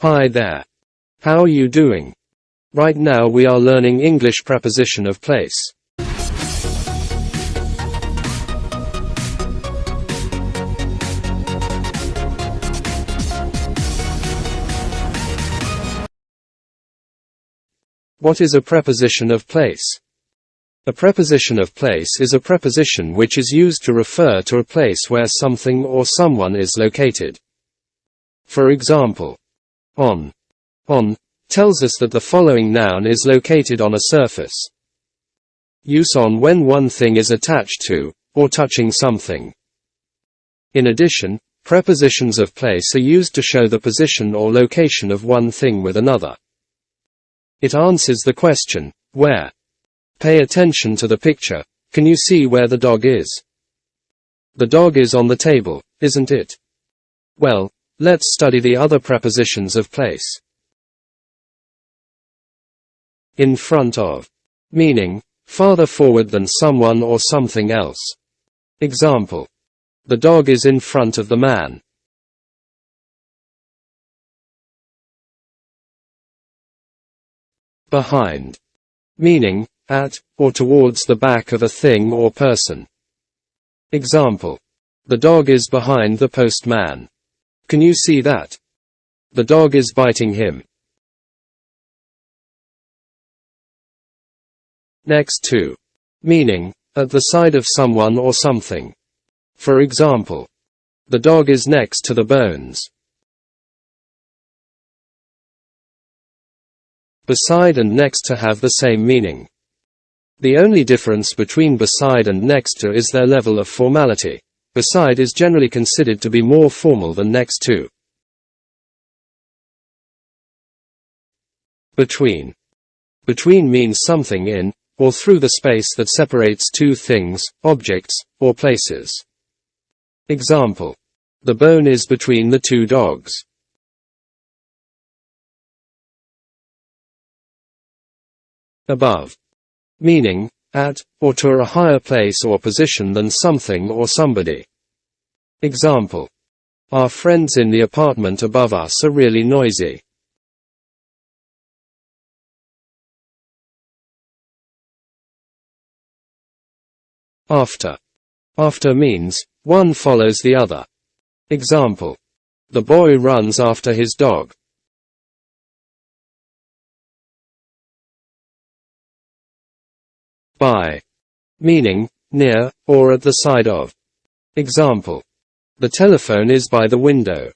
Hi there. How are you doing? Right now we are learning English preposition of place. What is a preposition of place? A preposition of place is a preposition which is used to refer to a place where something or someone is located. For example, on tells us that the following noun is located on a surface. Use on when one thing is attached to, or touching something. In addition, prepositions of place are used to show the position or location of one thing with another. It answers the question, where? Pay attention to the picture. Can you see where the dog is? The dog is on the table, isn't it? Well, let's study the other prepositions of place. In front of, meaning farther forward than someone or something else. Example: the dog is in front of the man. Behind, meaning at or towards the back of a thing or person. Example: the dog is behind the postman. Can you see that? The dog is biting him. Next to, meaning at the side of someone or something. For example, the dog is next to the bones. Beside and next to have the same meaning. The only difference between beside and next to is their level of formality. Beside is generally considered to be more formal than next to. Between. Between means something in, or through the space that separates two things, objects, or places. Example: the bone is between the two dogs. Above, meaning at, or to a higher place or position than something or somebody. Example: our friends in the apartment above us are really noisy. After. After means one follows the other. Example: the boy runs after his dog. By, meaning near, or at the side of. Example: the telephone is by the window.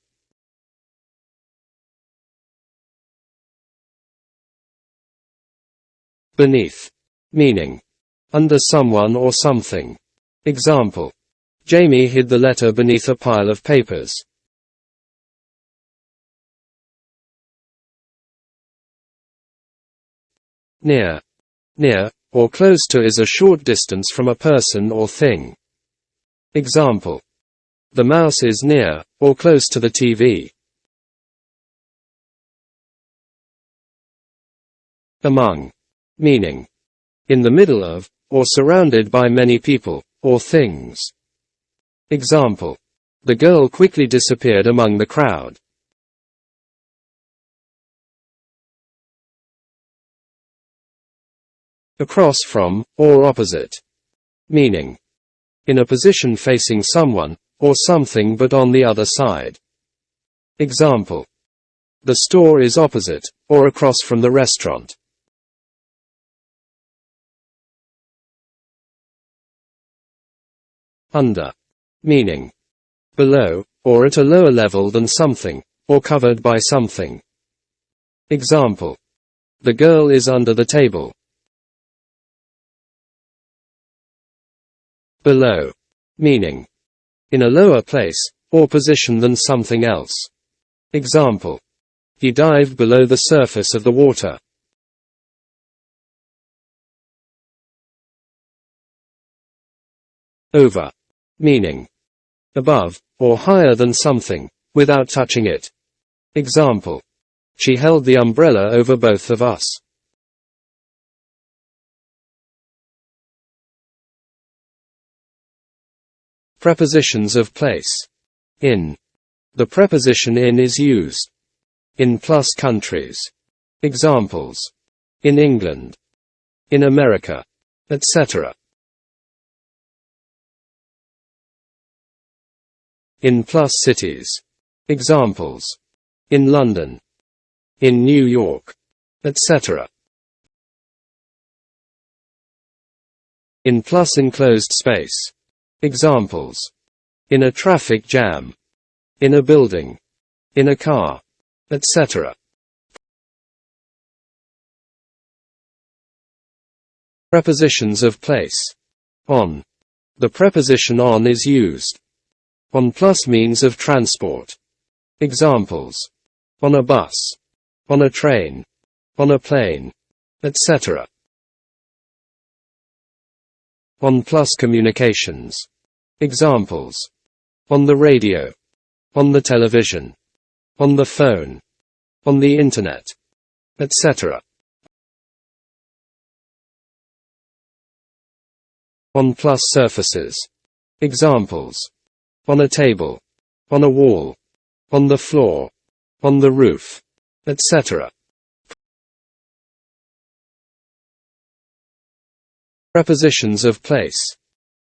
Beneath, meaning under someone or something. Example: Jamie hid the letter beneath a pile of papers. Near, or close to is a short distance from a person or thing. Example: the mouse is near, or close to the TV. Among, meaning in the middle of, or surrounded by many people, or things. Example: the girl quickly disappeared among the crowd. Across from, or opposite. Meaning in a position facing someone, or something but on the other side. Example: the store is opposite, or across from the restaurant. Under, meaning below, or at a lower level than something, or covered by something. Example: the girl is under the table. Below, meaning in a lower place, or position than something else. Example: he dived below the surface of the water. Over, meaning above, or higher than something, without touching it. Example: she held the umbrella over both of us. Prepositions of place. In. The preposition in is used In plus countries. Examples. In England. In America. Etc. In plus cities. Examples. In London. In New York. Etc. In plus enclosed space. Examples. In a traffic jam. In a building. In a car. Etc. Prepositions of place. On. The preposition on is used. On plus means of transport. Examples. On a bus. On a train. On a plane. Etc. On plus communications. Examples. On the radio. On the television. On the phone. On the internet. Etc. On plus surfaces. Examples. On a table. On a wall. On the floor. On the roof. Etc. Prepositions of place.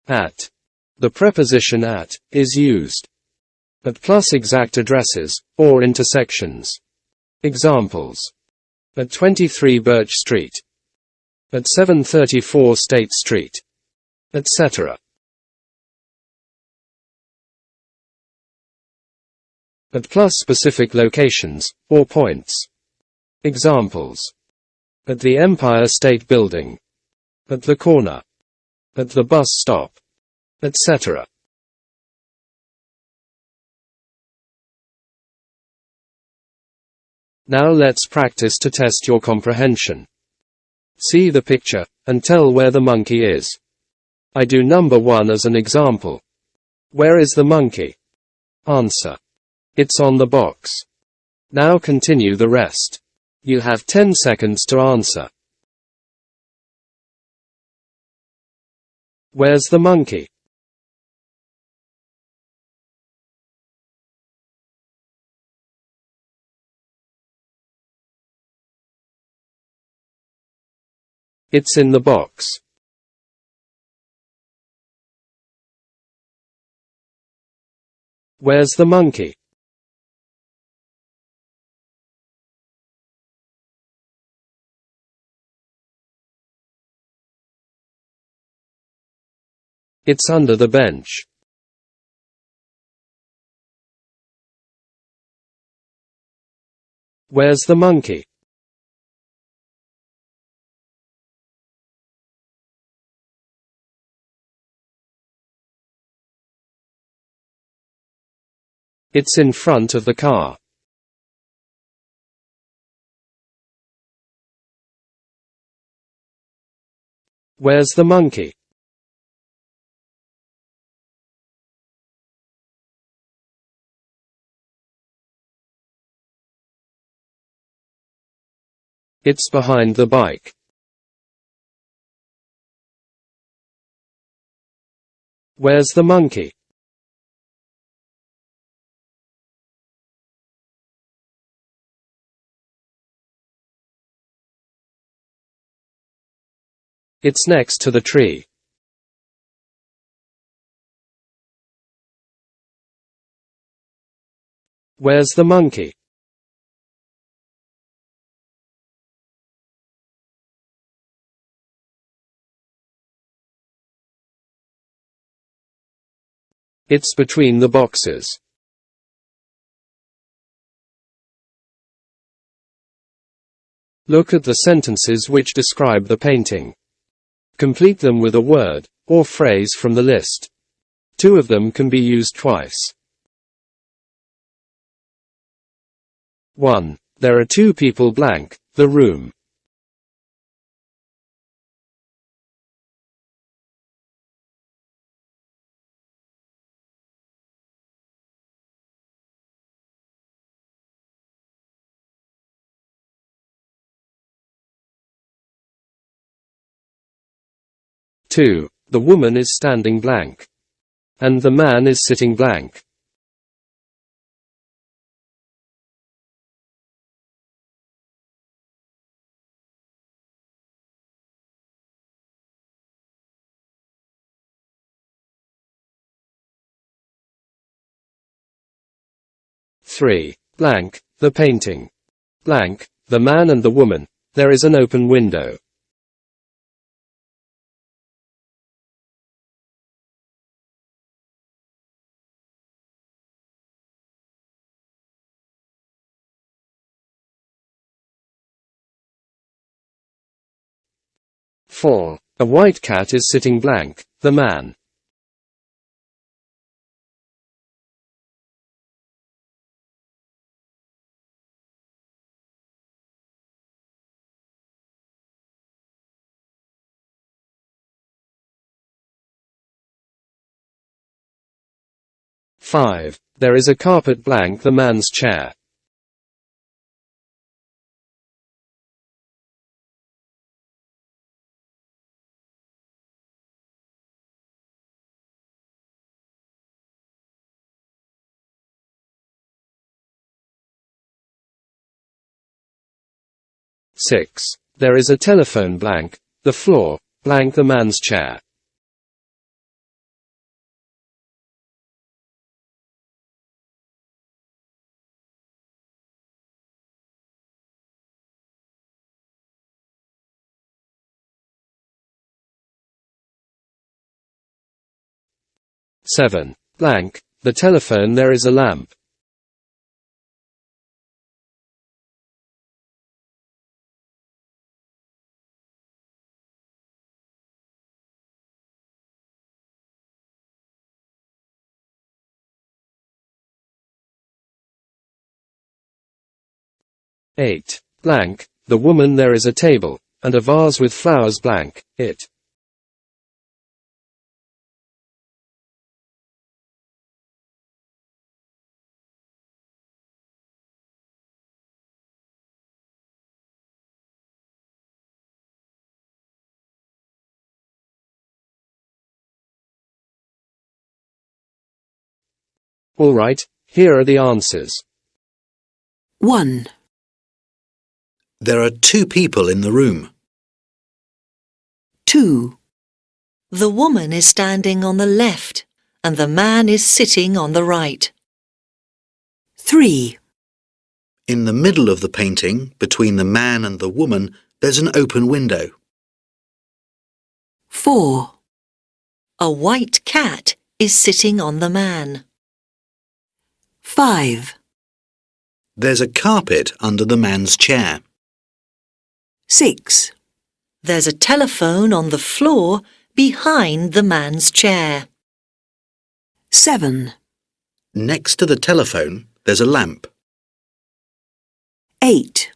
At. The preposition at is used. At plus exact addresses, or intersections. Examples. At 23 Birch Street. At 734 State Street. Etc. At plus specific locations, or points. Examples. At the Empire State Building. At the corner. At the bus stop. Etc. Now let's practice to test your comprehension. See the picture, and tell where the monkey is. I do number 1 as an example. Where is the monkey? Answer. It's on the box. Now continue the rest. You have 10 seconds to answer. Where's the monkey? It's in the box. Where's the monkey? It's under the bench. Where's the monkey? It's in front of the car. Where's the monkey? It's behind the bike. Where's the monkey? It's next to the tree. Where's the monkey? It's between the boxes. Look at the sentences which describe the painting. Complete them with a word, or phrase from the list. 2 of them can be used twice. 1. There are 2 people blank, the room. Two. The woman is standing blank. And the man is sitting blank. 3. Blank, the painting. Blank, the man and the woman. There is an open window. Four. A white cat is sitting blank, the man. Five. There is a carpet blank, the man's chair. Six. There is a telephone blank, the floor, blank, the man's chair. Seven. Blank, the telephone, there is a lamp. Eight. Blank, the woman, there is a table, and a vase with flowers blank, it. Alright, here are the answers. 1. There are two people in the room. 2. The woman is standing on the left and the man is sitting on the right. 3. In the middle of the painting, between the man and the woman, there's an open window. 4. A white cat is sitting on the man. 5. There's a carpet under the man's chair. 6. There's a telephone on the floor behind the man's chair. 7. Next to the telephone, there's a lamp. 8.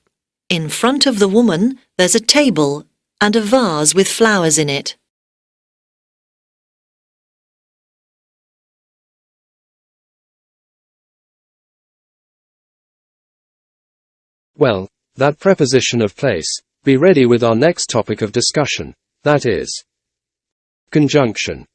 In front of the woman, there's a table and a vase with flowers in it. Well, that preposition of place. Be ready with our next topic of discussion, that is conjunction.